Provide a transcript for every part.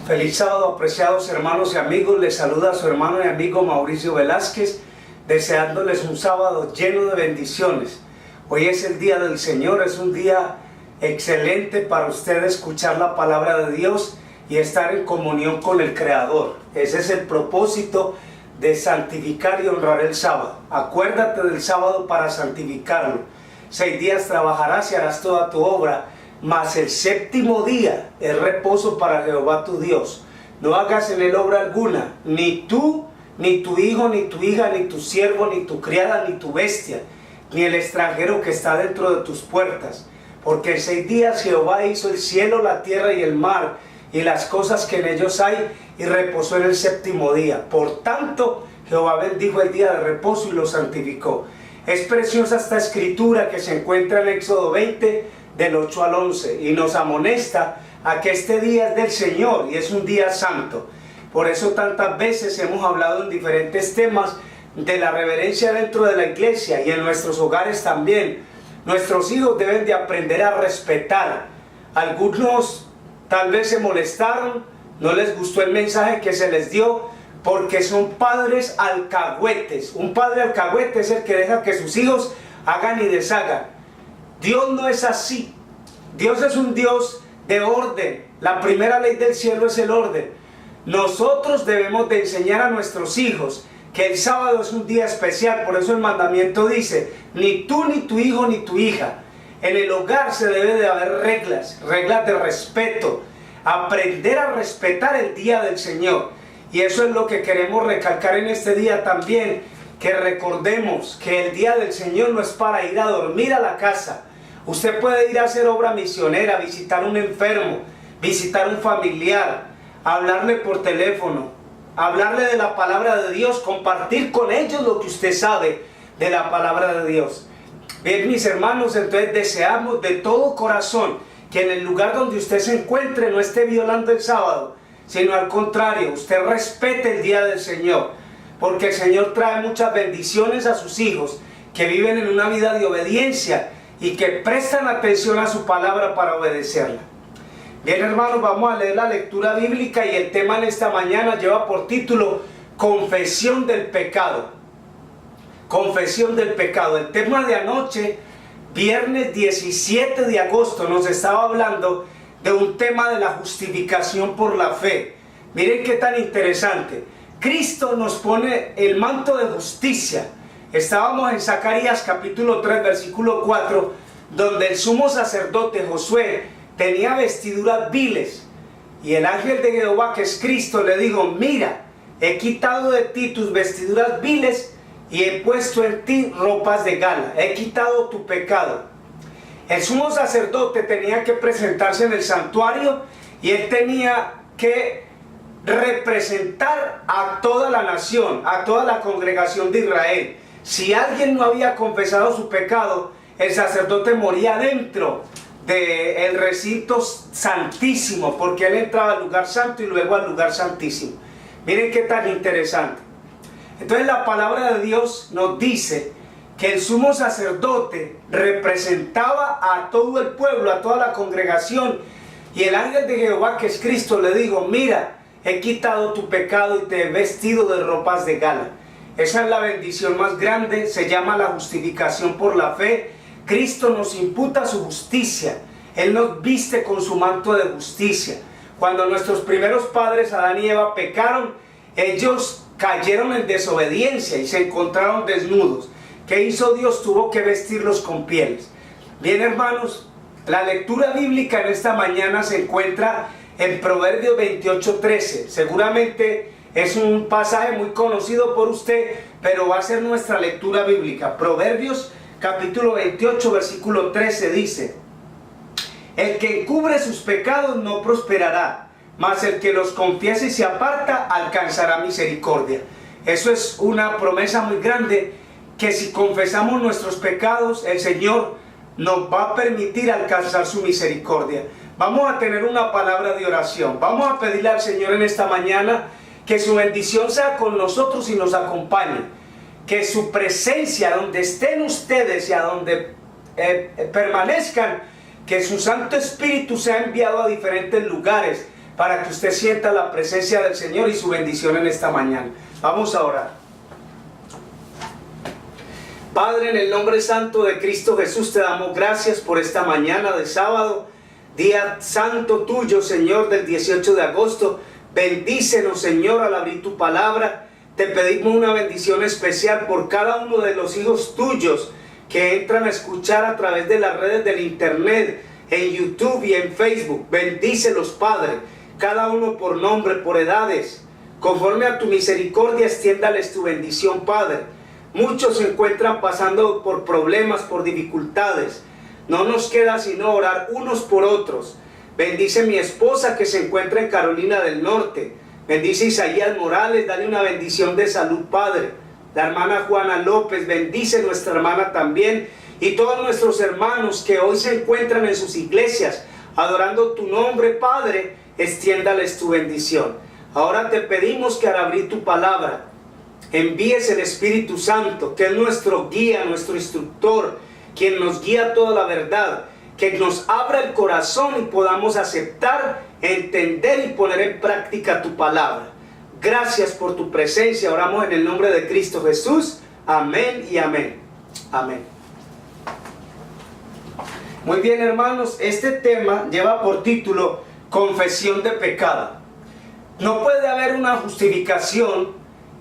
Feliz sábado, apreciados hermanos y amigos. Les saluda a su hermano y amigo Mauricio Velázquez, deseándoles un sábado lleno de bendiciones. Hoy es el día del Señor, es un día excelente para usted escuchar la palabra de Dios y estar en comunión con el Creador. Ese es el propósito de santificar y honrar el sábado. Acuérdate del sábado para santificarlo. 6 días trabajarás y harás toda tu obra, mas el séptimo día es reposo para Jehová tu Dios. No hagas en él obra alguna, ni tú, ni tu hijo, ni tu hija, ni tu siervo, ni tu criada, ni tu bestia, ni el extranjero que está dentro de tus puertas. Porque en 6 días Jehová hizo el cielo, la tierra y el mar, y las cosas que en ellos hay, y reposó en el séptimo día. Por tanto, Jehová bendijo el día de reposo y lo santificó. Es preciosa esta escritura que se encuentra en Éxodo 20, del 8 al 11, y nos amonesta a que este día es del Señor y es un día santo. Por eso tantas veces hemos hablado en diferentes temas de la reverencia dentro de la iglesia y en nuestros hogares también. Nuestros hijos deben de aprender a respetar. Algunos tal vez se molestaron, no les gustó el mensaje que se les dio, porque son padres alcahuetes. Un padre alcahuete es el que deja que sus hijos hagan y deshagan. Dios no es así. Dios es un Dios de orden. La primera ley del cielo es el orden. Nosotros debemos de enseñar a nuestros hijos que el sábado es un día especial. Por eso el mandamiento dice: ni tú, ni tu hijo, ni tu hija. En el hogar se debe de haber reglas, reglas de respeto. Aprender a respetar el día del Señor. Y eso es lo que queremos recalcar en este día también. Que recordemos que el día del Señor no es para ir a dormir a la casa. Usted puede ir a hacer obra misionera, visitar a un enfermo, visitar a un familiar, hablarle por teléfono, hablarle de la palabra de Dios, compartir con ellos lo que usted sabe de la palabra de Dios. Bien, mis hermanos, entonces deseamos de todo corazón que en el lugar donde usted se encuentre no esté violando el sábado, sino al contrario, usted respete el día del Señor, porque el Señor trae muchas bendiciones a sus hijos que viven en una vida de obediencia y que prestan atención a su palabra para obedecerla. Bien, hermanos, vamos a leer la lectura bíblica y el tema en esta mañana lleva por título Confesión del pecado. Confesión del pecado. El tema de anoche, viernes 17 de agosto, nos estaba hablando de un tema de la justificación por la fe. Miren qué tan interesante. Cristo nos pone el manto de justicia. Estábamos en Zacarías capítulo 3 versículo 4, donde el sumo sacerdote Josué tenía vestiduras viles, y el ángel de Jehová, que es Cristo, le dijo: mira, he quitado de ti tus vestiduras viles y he puesto en ti ropas de gala, he quitado tu pecado. El sumo sacerdote tenía que presentarse en el santuario y él tenía que representar a toda la nación, a toda la congregación de Israel. Si alguien no había confesado su pecado, el sacerdote moría dentro del recinto santísimo, porque él entraba al lugar santo y luego al lugar santísimo. Miren qué tan interesante. Entonces la palabra de Dios nos dice que el sumo sacerdote representaba a todo el pueblo, a toda la congregación, y el ángel de Jehová, que es Cristo, le dijo: mira, he quitado tu pecado y te he vestido de ropas de gala. Esa es la bendición más grande, se llama la justificación por la fe. Cristo nos imputa su justicia, Él nos viste con su manto de justicia. Cuando nuestros primeros padres, Adán y Eva, pecaron, ellos cayeron en desobediencia y se encontraron desnudos. ¿Qué hizo Dios? Tuvo que vestirlos con pieles. Bien, hermanos, la lectura bíblica en esta mañana se encuentra en Proverbios 28:13. Seguramente es un pasaje muy conocido por usted, pero va a ser nuestra lectura bíblica. Proverbios capítulo 28 versículo 13 dice: el que encubre sus pecados no prosperará, mas el que los confiesa y se aparta alcanzará misericordia. Eso es una promesa muy grande, que si confesamos nuestros pecados, el Señor nos va a permitir alcanzar su misericordia. Vamos a tener una palabra de oración. Vamos a pedirle al Señor en esta mañana que su bendición sea con nosotros y nos acompañe. Que su presencia, donde estén ustedes y a donde permanezcan, que su Santo Espíritu sea enviado a diferentes lugares para que usted sienta la presencia del Señor y su bendición en esta mañana. Vamos a orar. Padre, en el nombre santo de Cristo Jesús, te damos gracias por esta mañana de sábado, día santo tuyo, Señor, del 18 de agosto. Bendícenos, Señor, al abrir tu palabra. Te pedimos una bendición especial por cada uno de los hijos tuyos que entran a escuchar a través de las redes del internet, en YouTube y en Facebook. Bendícelos, Padre, cada uno por nombre, por edades. Conforme a tu misericordia, extiéndales tu bendición, Padre. Muchos se encuentran pasando por problemas, por dificultades. No nos queda sino orar unos por otros. Bendice mi esposa que se encuentra en Carolina del Norte. Bendice Isaías Morales, dale una bendición de salud, Padre. La hermana Juana López, bendice nuestra hermana también. Y todos nuestros hermanos que hoy se encuentran en sus iglesias, adorando tu nombre, Padre, extiéndales tu bendición. Ahora te pedimos que al abrir tu palabra, envíes el Espíritu Santo, que es nuestro guía, nuestro instructor, quien nos guía toda la verdad, que nos abra el corazón y podamos aceptar, entender y poner en práctica tu palabra. Gracias por tu presencia, oramos en el nombre de Cristo Jesús. Amén y amén. Amén. Muy bien, hermanos, este tema lleva por título confesión de pecado. No puede haber una justificación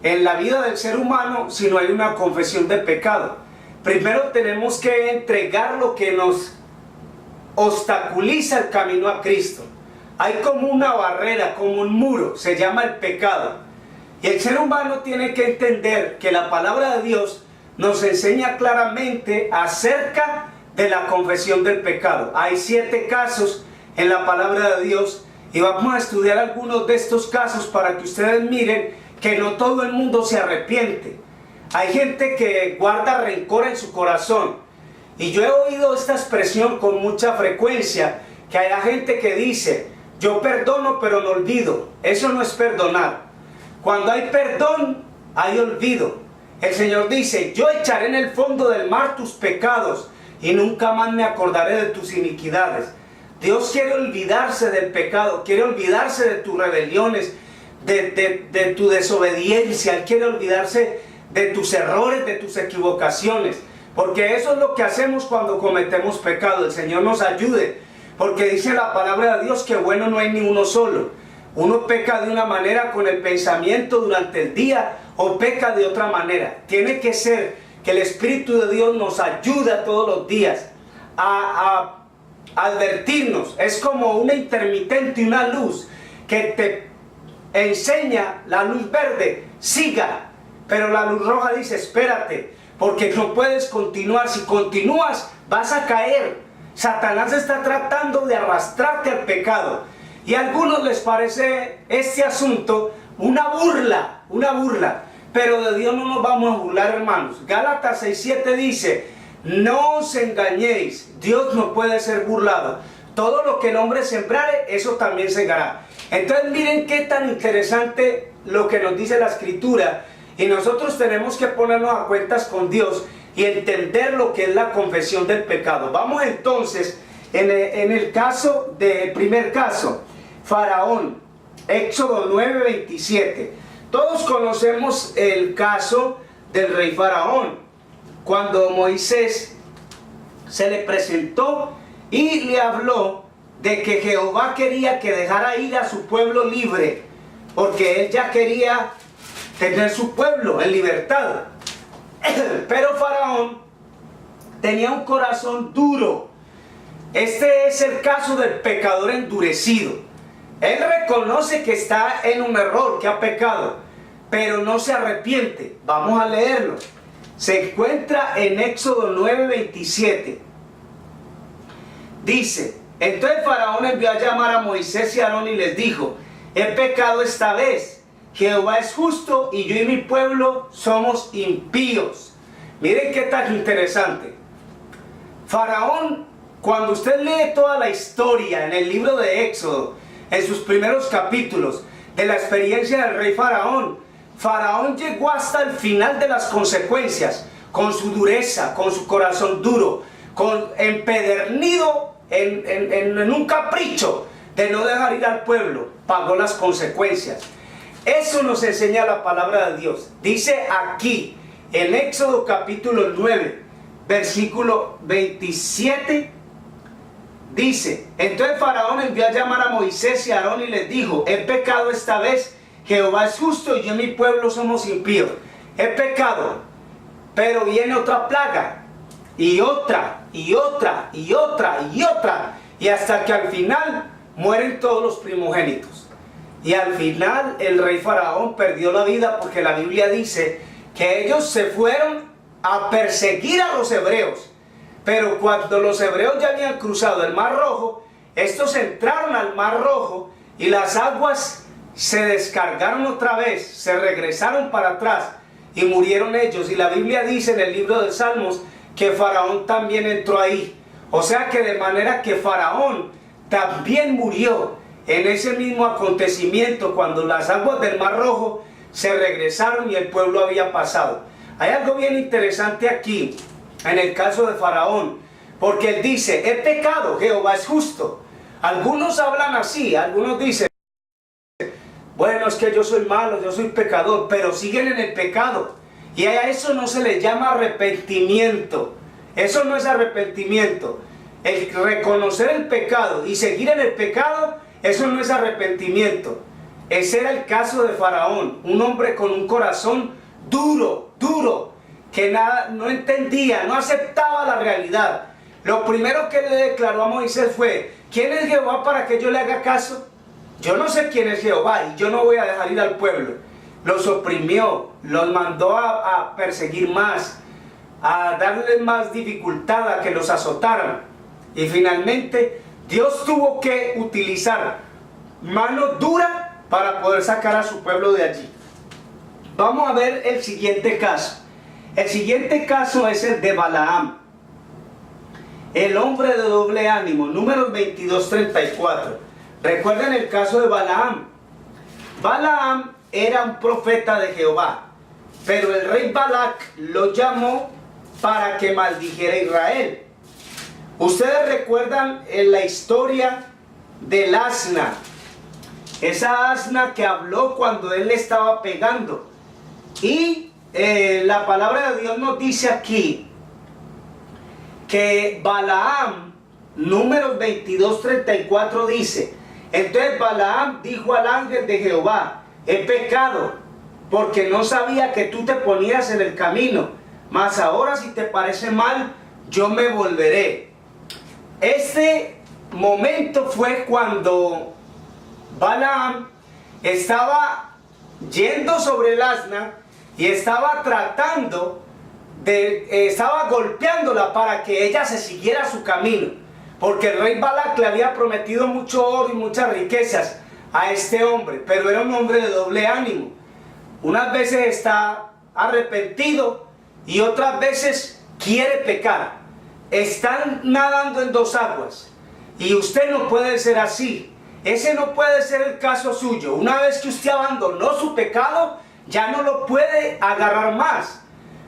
en la vida del ser humano si no hay una confesión de pecado. Primero tenemos que entregar lo que nos obstaculiza el camino a Cristo. Hay como una barrera, como un muro, se llama el pecado. Y el ser humano tiene que entender que la palabra de Dios nos enseña claramente acerca de la confesión del pecado. Hay 7 casos en la palabra de Dios y vamos a estudiar algunos de estos casos para que ustedes miren que no todo el mundo se arrepiente. Hay gente que guarda rencor en su corazón. Y yo he oído esta expresión con mucha frecuencia, que hay gente que dice, yo perdono pero no olvido. Eso no es perdonar. Cuando hay perdón, hay olvido. El Señor dice, yo echaré en el fondo del mar tus pecados y nunca más me acordaré de tus iniquidades. Dios quiere olvidarse del pecado, quiere olvidarse de tus rebeliones, de tu desobediencia. Él quiere olvidarse de tus errores, de tus equivocaciones, porque eso es lo que hacemos cuando cometemos pecado. El Señor nos ayude, porque dice la palabra de Dios que bueno no hay ni uno solo. Uno peca de una manera con el pensamiento durante el día o peca de otra manera. Tiene que ser que el Espíritu de Dios nos ayuda todos los días a advertirnos. Es como una intermitente, una luz que te enseña la luz verde, siga, pero la luz roja dice espérate, porque no puedes continuar. Si continúas vas a caer. Satanás está tratando de arrastrarte al pecado y a algunos les parece este asunto una burla, pero de Dios no nos vamos a burlar, hermanos. Gálatas 6:7 dice, no os engañéis, Dios no puede ser burlado. Todo lo que el hombre sembrare, eso también segará. Entonces miren qué tan interesante lo que nos dice la Escritura, y nosotros tenemos que ponernos a cuentas con Dios y entender lo que es la confesión del pecado. Vamos entonces en el caso del primer caso, Faraón, Éxodo 9:27. Todos conocemos el caso del rey Faraón, cuando Moisés se le presentó y le habló de que Jehová quería que dejara ir a su pueblo libre, porque él ya quería tener su pueblo en libertad. Pero Faraón tenía un corazón duro. Este es el caso del pecador endurecido. Él reconoce que está en un error, que ha pecado, pero no se arrepiente. Vamos a leerlo. Se encuentra en Éxodo 9:27. Dice, entonces Faraón envió a llamar a Moisés y a Aarón y les dijo, he pecado esta vez, Jehová es justo y yo y mi pueblo somos impíos. Miren qué tan interesante. Faraón, cuando usted lee toda la historia en el libro de Éxodo, en sus primeros capítulos, de la experiencia del rey Faraón, Faraón llegó hasta el final de las consecuencias, con su dureza, con su corazón duro, empedernido en un capricho de no dejar ir al pueblo, pagó las consecuencias. Eso nos enseña la palabra de Dios. Dice aquí, en Éxodo capítulo 9, versículo 27, dice: entonces Faraón envió a llamar a Moisés y a Aarón y les dijo: he pecado esta vez, Jehová es justo y yo y mi pueblo somos impíos. He pecado, pero viene otra plaga, y otra, y otra, y otra, y otra, y hasta que al final mueren todos los primogénitos. Y al final el rey Faraón perdió la vida, porque la Biblia dice que ellos se fueron a perseguir a los hebreos. Pero cuando los hebreos ya habían cruzado el Mar Rojo, estos entraron al Mar Rojo y las aguas se descargaron otra vez, se regresaron para atrás y murieron ellos. Y la Biblia dice en el libro de Salmos que Faraón también entró ahí. O sea que de manera que Faraón también murió en ese mismo acontecimiento, cuando las aguas del Mar Rojo se regresaron y el pueblo había pasado. Hay algo bien interesante aquí en el caso de Faraón, porque él dice: he pecado, Jehová es justo. Algunos hablan así, algunos dicen: bueno, es que yo soy malo, yo soy pecador, pero siguen en el pecado. Y a eso no se le llama arrepentimiento. Eso no es arrepentimiento. El reconocer el pecado y seguir en el pecado, eso no es arrepentimiento. Ese era el caso de Faraón, un hombre con un corazón duro, que nada, no entendía, no aceptaba la realidad. Lo primero que le declaró a Moisés fue: ¿quién es Jehová para que yo le haga caso? Yo no sé quién es Jehová y yo no voy a dejar ir al pueblo. Los oprimió, los mandó a perseguir más, a darles más dificultad, a que los azotaran. Y finalmente Dios tuvo que utilizar mano dura para poder sacar a su pueblo de allí. Vamos a ver el siguiente caso. El siguiente caso es el de Balaam, el hombre de doble ánimo. Números 22:34. Recuerden el caso de Balaam. Balaam era un profeta de Jehová, pero el rey Balac lo llamó para que maldijera a Israel. Ustedes recuerdan en la historia del asna, esa asna que habló cuando él le estaba pegando. Y la palabra de Dios nos dice aquí que Balaam, Números 22:34 dice: entonces Balaam dijo al ángel de Jehová: he pecado, porque no sabía que tú te ponías en el camino, mas ahora, si te parece mal, yo me volveré. Este momento fue cuando Balaam estaba yendo sobre el asna y estaba estaba golpeándola para que ella se siguiera su camino, porque el rey Balac le había prometido mucho oro y muchas riquezas a este hombre, pero era un hombre de doble ánimo. Unas veces está arrepentido y otras veces quiere pecar. Están nadando en dos aguas y usted no puede ser así. Ese no puede ser el caso suyo. Una vez que usted abandonó su pecado, ya no lo puede agarrar más,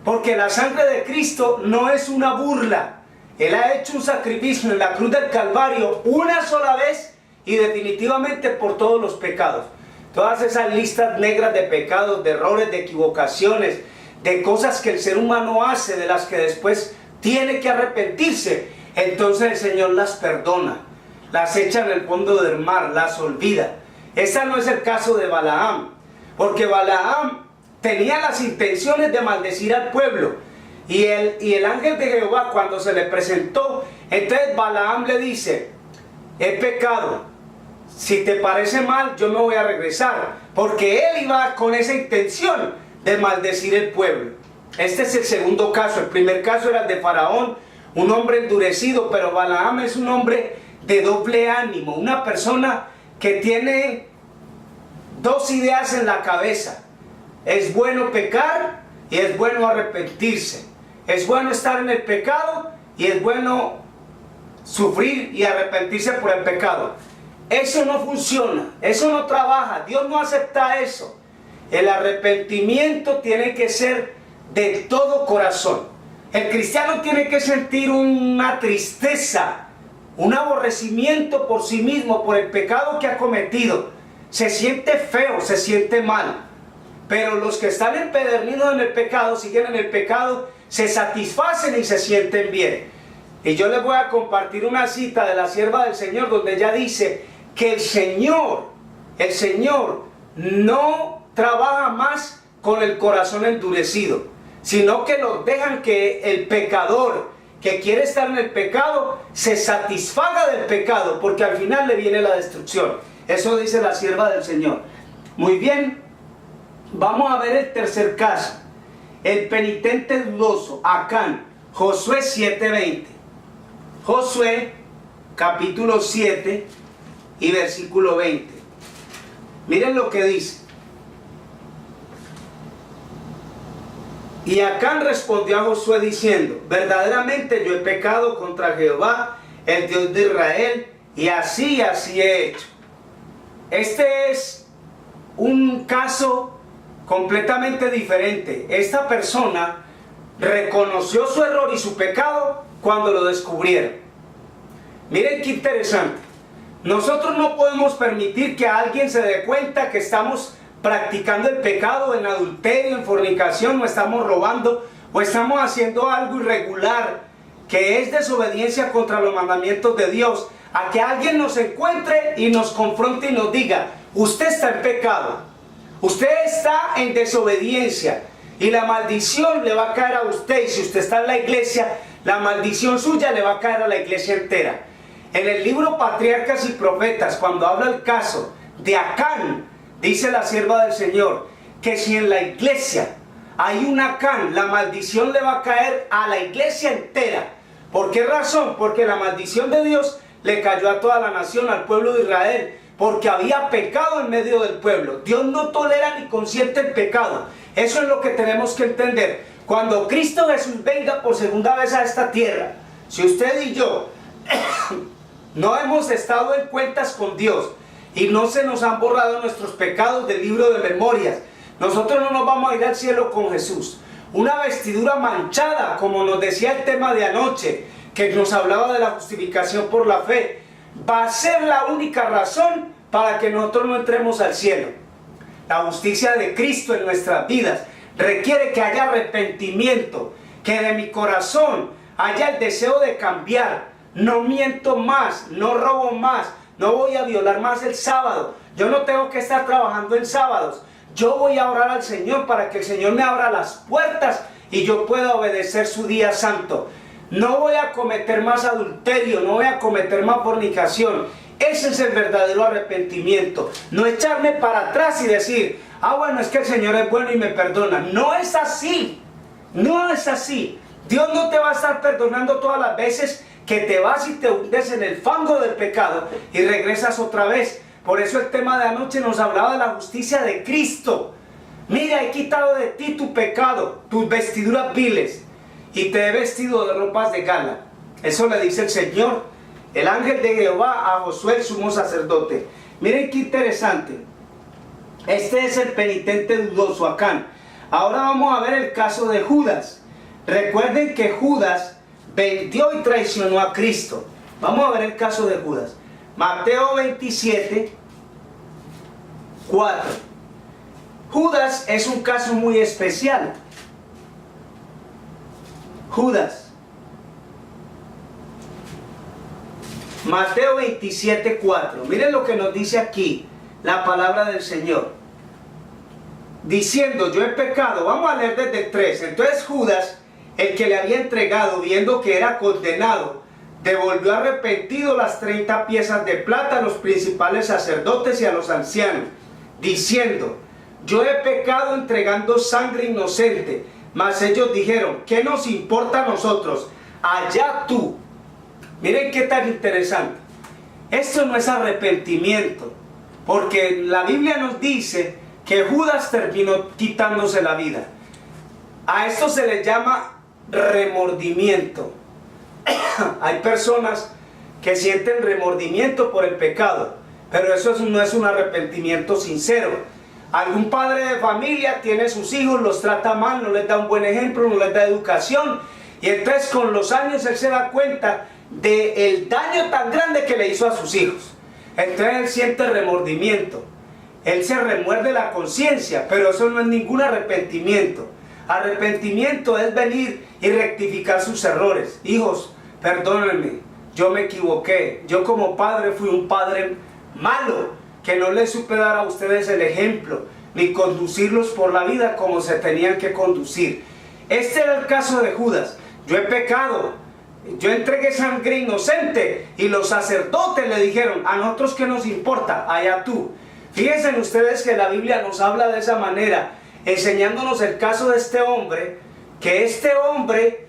porque la sangre de Cristo no es una burla. Él ha hecho un sacrificio en la cruz del Calvario una sola vez y definitivamente por todos los pecados. Todas esas listas negras de pecados, de errores, de equivocaciones, de cosas que el ser humano hace, de las que después tiene que arrepentirse, entonces el Señor las perdona, las echa en el fondo del mar, las olvida. Ese no es el caso de Balaam, porque Balaam tenía las intenciones de maldecir al pueblo. Y el ángel de Jehová, cuando se le presentó, entonces Balaam le dice: he pecado, si te parece mal, yo me voy a regresar, porque él iba con esa intención de maldecir el pueblo. Este es el segundo caso. El primer caso era el de Faraón, un hombre endurecido, pero Balaam es un hombre de doble ánimo, una persona que tiene dos ideas en la cabeza: es bueno pecar y es bueno arrepentirse. Es bueno estar en el pecado y es bueno sufrir y arrepentirse por el pecado. Eso no funciona, eso no trabaja, Dios no acepta eso. El arrepentimiento tiene que ser de todo corazón. El cristiano tiene que sentir una tristeza, un aborrecimiento por sí mismo, por el pecado que ha cometido. Se siente feo, se siente mal. Pero los que están empedernidos en el pecado, siguen en el pecado, se satisfacen y se sienten bien. Y yo les voy a compartir una cita de la sierva del Señor, donde ella dice que el Señor no trabaja más con el corazón endurecido, sino que los dejan que el pecador que quiere estar en el pecado se satisfaga del pecado, porque al final le viene la destrucción. Eso dice la sierva del Señor. Muy bien, vamos a ver el tercer caso, el penitente dudoso, Acán, Josué 7:20. Josué capítulo 7 y versículo 20. Miren lo que dice. Y Acán respondió a Josué diciendo: verdaderamente yo he pecado contra Jehová, el Dios de Israel, y así he hecho. Este es un caso completamente diferente. Esta persona reconoció su error y su pecado cuando lo descubrieron. Miren qué interesante. Nosotros no podemos permitir que alguien se dé cuenta que estamos practicando el pecado en adulterio, en fornicación, o estamos robando, o estamos haciendo algo irregular, que es desobediencia contra los mandamientos de Dios, a que alguien nos encuentre y nos confronte y nos diga: usted está en pecado, usted está en desobediencia, y la maldición le va a caer a usted, y si usted está en la iglesia, la maldición suya le va a caer a la iglesia entera. En el libro Patriarcas y Profetas, cuando habla el caso de Acán, dice la sierva del Señor que si en la iglesia hay un Acán, la maldición le va a caer a la iglesia entera. ¿Por qué razón? Porque la maldición de Dios le cayó a toda la nación, al pueblo de Israel, porque había pecado en medio del pueblo. Dios no tolera ni consiente el pecado. Eso es lo que tenemos que entender. Cuando Cristo Jesús venga por segunda vez a esta tierra, si usted y yo no hemos estado en cuentas con Dios y no se nos han borrado nuestros pecados del libro de memorias, nosotros no nos vamos a ir al cielo con Jesús. Una vestidura manchada, como nos decía el tema de anoche, que nos hablaba de la justificación por la fe, va a ser la única razón para que nosotros no entremos al cielo. La justicia de Cristo en nuestras vidas requiere que haya arrepentimiento, que de mi corazón haya el deseo de cambiar. No miento más, no robo más, no voy a violar más el sábado. Yo no tengo que estar trabajando en sábados. Yo voy a orar al Señor para que el Señor me abra las puertas y yo pueda obedecer su día santo. No voy a cometer más adulterio, no voy a cometer más fornicación. Ese es el verdadero arrepentimiento. No echarme para atrás y decir: ah, bueno, es que el Señor es bueno y me perdona. No es así. No es así. Dios no te va a estar perdonando todas las veces que te vas y te hundes en el fango del pecado y regresas otra vez. Por eso el tema de anoche nos hablaba de la justicia de Cristo. Mira, he quitado de ti tu pecado, tus vestiduras viles, y te he vestido de ropas de gala. Eso le dice el Señor, el ángel de Jehová, a Josué, el sumo sacerdote. Miren qué interesante. Este es el penitente dudoso, Acán. Ahora vamos a ver el caso de Judas. Recuerden que Judas vendió y traicionó a Cristo. Vamos a ver el caso de Judas. Mateo 27, 4. Judas es un caso muy especial. Judas. Mateo 27, 4. Miren lo que nos dice aquí la palabra del Señor. Diciendo: yo he pecado. Vamos a leer desde el 3. Entonces Judas, el que le había entregado, viendo que era condenado, devolvió arrepentido las 30 piezas de plata a los principales sacerdotes y a los ancianos, diciendo: yo he pecado entregando sangre inocente. Mas ellos dijeron: ¿qué nos importa a nosotros? Allá tú. Miren qué tan interesante. Esto no es arrepentimiento, porque la Biblia nos dice que Judas terminó quitándose la vida. A esto se le llama remordimiento. Hay personas que sienten remordimiento por el pecado, pero eso no es un arrepentimiento sincero. Algún padre de familia tiene sus hijos, los trata mal, no les da un buen ejemplo, no les da educación, y entonces con los años él se da cuenta del daño tan grande que le hizo a sus hijos. Entonces él siente remordimiento, él se remuerde la conciencia, pero eso no es ningún arrepentimiento. Arrepentimiento es venir y rectificar sus errores. Hijos, perdónenme, yo me equivoqué, yo como padre fui un padre malo, que no les supe dar a ustedes el ejemplo, ni conducirlos por la vida como se tenían que conducir. Este era el caso de Judas. Yo he pecado, yo entregué sangre inocente, y los sacerdotes le dijeron: a nosotros qué nos importa, allá tú. Fíjense ustedes que la Biblia nos habla de esa manera, enseñándonos el caso de este hombre, que este hombre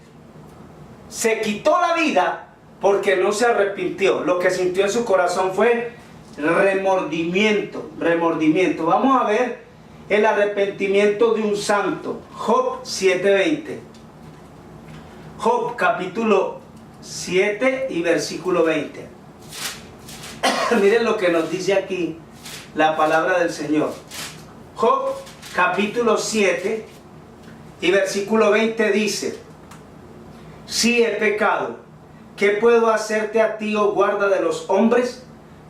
se quitó la vida porque no se arrepintió. Lo que sintió en su corazón fue remordimiento. Vamos a ver el arrepentimiento de un santo. Job 7:20. Job capítulo 7 y versículo 20. Miren lo que nos dice aquí la palabra del Señor. Job capítulo 7 y versículo 20 dice: si he pecado, ¿qué puedo hacerte a ti, oh guarda de los hombres?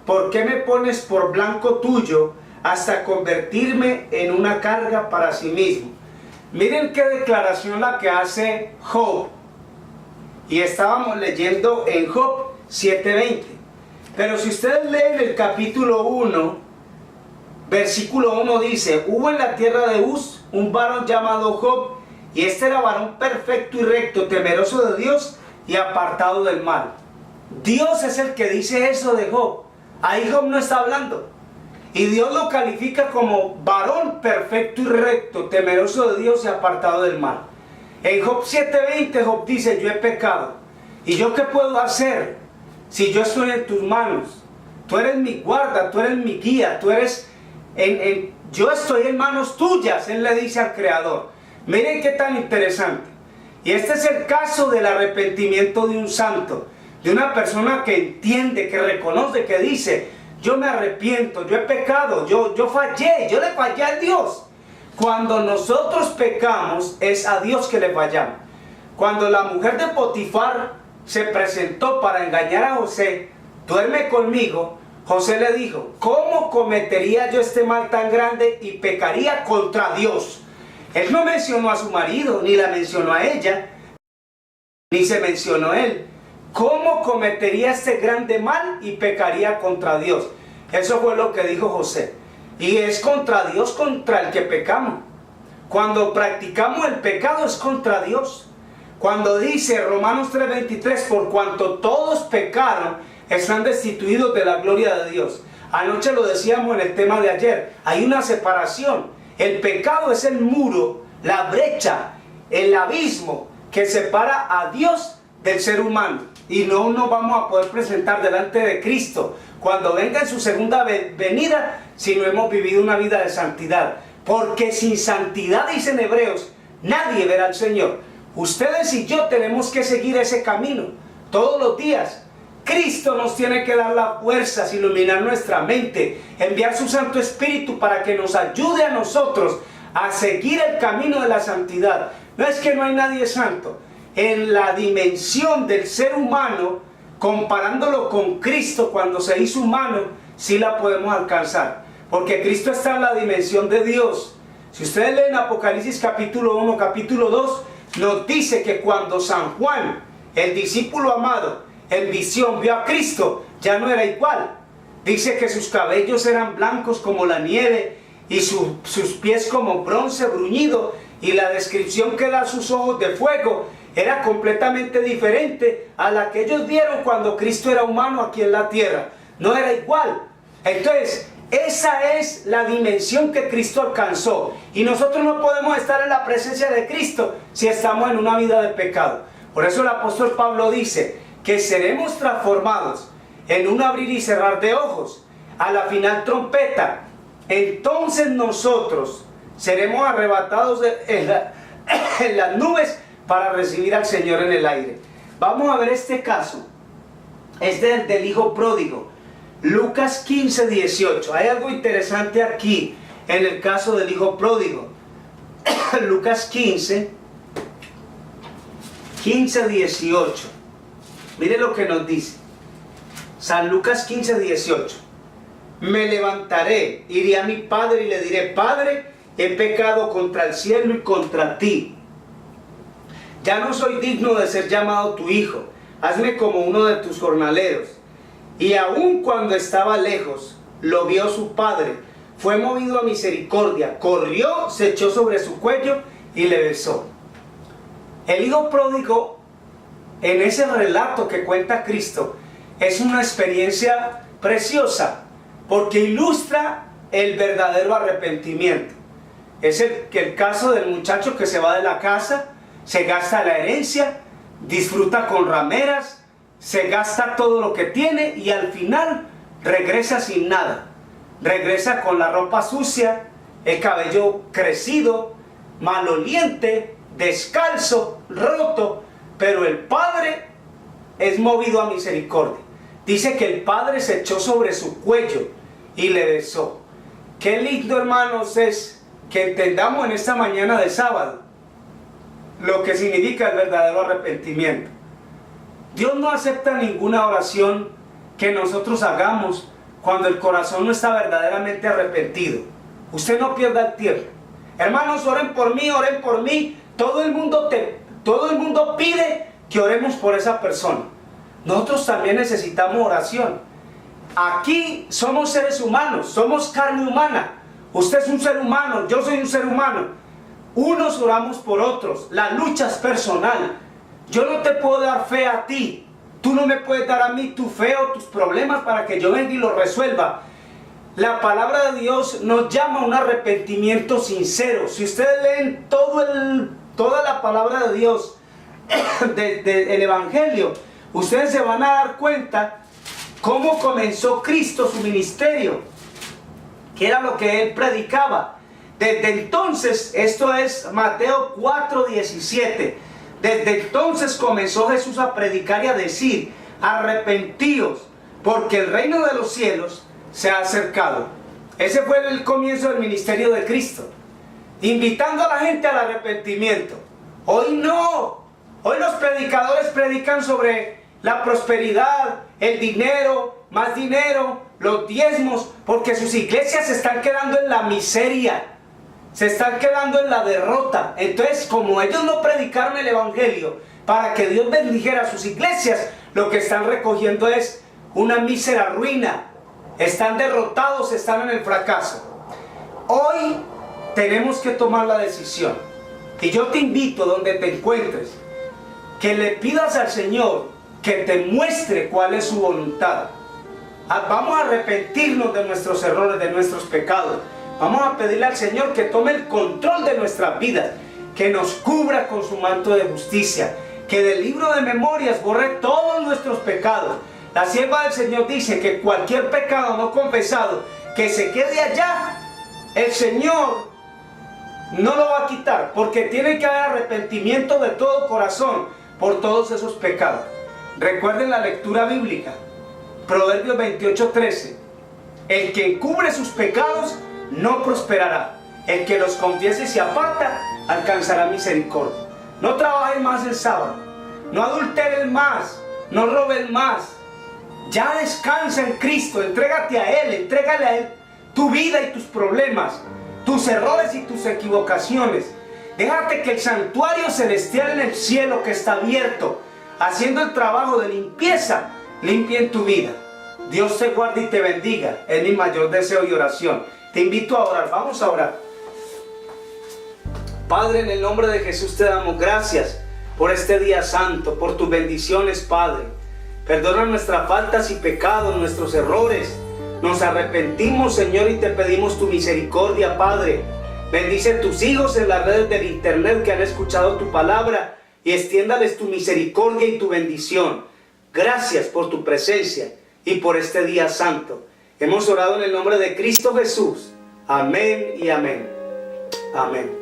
¿Por qué me pones por blanco tuyo hasta convertirme en una carga para sí mismo? Miren qué declaración la que hace Job. Y estábamos leyendo en Job 7:20. Pero si ustedes leen el capítulo 1, versículo 1 dice: hubo en la tierra de Uz un varón llamado Job, y este era varón perfecto y recto, temeroso de Dios y apartado del mal. Dios es el que dice eso de Job. Ahí Job no está hablando. Y Dios lo califica como varón perfecto y recto, temeroso de Dios y apartado del mal. En Job 7:20 Job dice: yo he pecado. ¿Y yo qué puedo hacer si yo estoy en tus manos? Tú eres mi guarda, tú eres mi guía, tú eres... yo estoy en manos tuyas, él le dice al Creador. Miren qué tan interesante. Y este es el caso del arrepentimiento de un santo, de una persona que entiende, que reconoce, que dice: yo me arrepiento, yo he pecado, yo fallé, yo le fallé a Dios. Cuando nosotros pecamos, es a Dios que le fallamos. Cuando la mujer de Potifar se presentó para engañar a José: duerme conmigo, José le dijo: ¿cómo cometería yo este mal tan grande y pecaría contra Dios? Él no mencionó a su marido, ni la mencionó a ella, ni se mencionó a él. ¿Cómo cometería este grande mal y pecaría contra Dios? Eso fue lo que dijo José. Y es contra Dios contra el que pecamos. Cuando practicamos el pecado es contra Dios. Cuando dice Romanos 3:23: por cuanto todos pecaron, están destituidos de la gloria de Dios. Anoche lo decíamos en el tema de ayer. Hay una separación. El pecado es el muro, la brecha, el abismo que separa a Dios del ser humano. Y no nos vamos a poder presentar delante de Cristo cuando venga en su segunda venida si no hemos vivido una vida de santidad. Porque sin santidad, dicen Hebreos, nadie verá al Señor. Ustedes y yo tenemos que seguir ese camino todos los días. Cristo nos tiene que dar las fuerzas, iluminar nuestra mente, enviar su Santo Espíritu para que nos ayude a nosotros a seguir el camino de la santidad. No es que no hay nadie santo. En la dimensión del ser humano, comparándolo con Cristo cuando se hizo humano, sí la podemos alcanzar. Porque Cristo está en la dimensión de Dios. Si ustedes leen Apocalipsis capítulo 1, capítulo 2, nos dice que cuando San Juan, el discípulo amado, en visión vio a Cristo, ya no era igual. Dice que sus cabellos eran blancos como la nieve y sus pies como bronce bruñido, y la descripción que da sus ojos de fuego era completamente diferente a la que ellos vieron cuando Cristo era humano aquí en la tierra. No era igual. Entonces, esa es la dimensión que Cristo alcanzó. Y nosotros no podemos estar en la presencia de Cristo si estamos en una vida de pecado. Por eso el apóstol Pablo dice que seremos transformados en un abrir y cerrar de ojos, a la final trompeta. Entonces nosotros seremos arrebatados en las nubes para recibir al Señor en el aire. Vamos a ver este caso. Este es del hijo pródigo. Lucas 15:18. Hay algo interesante aquí en el caso del hijo pródigo. Lucas 15:18. Mire lo que nos dice San Lucas 15:18. Me levantaré, iré a mi padre y le diré: Padre, he pecado contra el cielo y contra ti. Ya no soy digno de ser llamado tu hijo. Hazme como uno de tus jornaleros. Y aun cuando estaba lejos, lo vio su padre. Fue movido a misericordia. Corrió, se echó sobre su cuello y le besó. El hijo pródigo, en ese relato que cuenta Cristo, es una experiencia preciosa, porque ilustra el verdadero arrepentimiento. Es el caso del muchacho que se va de la casa, se gasta la herencia, disfruta con rameras, se gasta todo lo que tiene y al final regresa sin nada. Regresa con la ropa sucia, el cabello crecido, maloliente, descalzo, roto, pero el padre es movido a misericordia. Dice que el padre se echó sobre su cuello y le besó. Qué lindo, hermanos, es que entendamos en esta mañana de sábado lo que significa el verdadero arrepentimiento. Dios no acepta ninguna oración que nosotros hagamos cuando el corazón no está verdaderamente arrepentido. Usted no pierda el tiempo. Hermanos, oren por mí, oren por mí. Todo el mundo pide que oremos por esa persona. Nosotros también necesitamos oración. Aquí somos seres humanos, somos carne humana. Usted es un ser humano, yo soy un ser humano. Unos oramos por otros, la lucha es personal. Yo no te puedo dar fe a ti, tú no me puedes dar a mí tu fe o tus problemas para que yo venga y los resuelva. La palabra de Dios nos llama a un arrepentimiento sincero. Si ustedes leen toda la palabra de Dios del Evangelio, ustedes se van a dar cuenta cómo comenzó Cristo su ministerio, que era lo que él predicaba. Desde entonces, esto es Mateo 4:17, desde entonces comenzó Jesús a predicar y a decir: arrepentíos, porque el reino de los cielos se ha acercado. Ese fue el comienzo del ministerio de Cristo, invitando a la gente al arrepentimiento. Hoy no, hoy los predicadores predican sobre la prosperidad, el dinero, más dinero, los diezmos, porque sus iglesias se están quedando en la miseria, se están quedando en la derrota. Entonces, como ellos no predicaron el evangelio para que Dios bendijera sus iglesias, lo que están recogiendo es una mísera ruina. Están derrotados, están en el fracaso. Hoy tenemos que tomar la decisión, y yo te invito, donde te encuentres, que le pidas al Señor que te muestre cuál es su voluntad. Vamos a arrepentirnos de nuestros errores, de nuestros pecados. Vamos a pedirle al Señor que tome el control de nuestras vidas, que nos cubra con su manto de justicia, que del libro de memorias borre todos nuestros pecados. La sierva del Señor dice que cualquier pecado no confesado que se quede allá, el Señor no lo va a quitar, porque tiene que haber arrepentimiento de todo corazón por todos esos pecados. Recuerden la lectura bíblica, Proverbios 28:13. El que encubre sus pecados no prosperará. El que los confiese y se aparta alcanzará misericordia. No trabajen más el sábado, no adulteren más, no roben más. Ya descansa en Cristo, entrégate a Él, entrégale a Él tu vida y tus problemas, tus errores y tus equivocaciones. Déjate que el santuario celestial en el cielo, que está abierto, haciendo el trabajo de limpieza, limpie en tu vida. Dios te guarde y te bendiga. Es mi mayor deseo y oración. Te invito a orar. Vamos a orar. Padre, en el nombre de Jesús te damos gracias por este día santo, por tus bendiciones, Padre. Perdona nuestras faltas y pecados, nuestros errores. Nos arrepentimos, Señor, y te pedimos tu misericordia, Padre. Bendice a tus hijos en las redes del internet que han escuchado tu palabra y extiéndales tu misericordia y tu bendición. Gracias por tu presencia y por este día santo. Hemos orado en el nombre de Cristo Jesús. Amén y amén. Amén.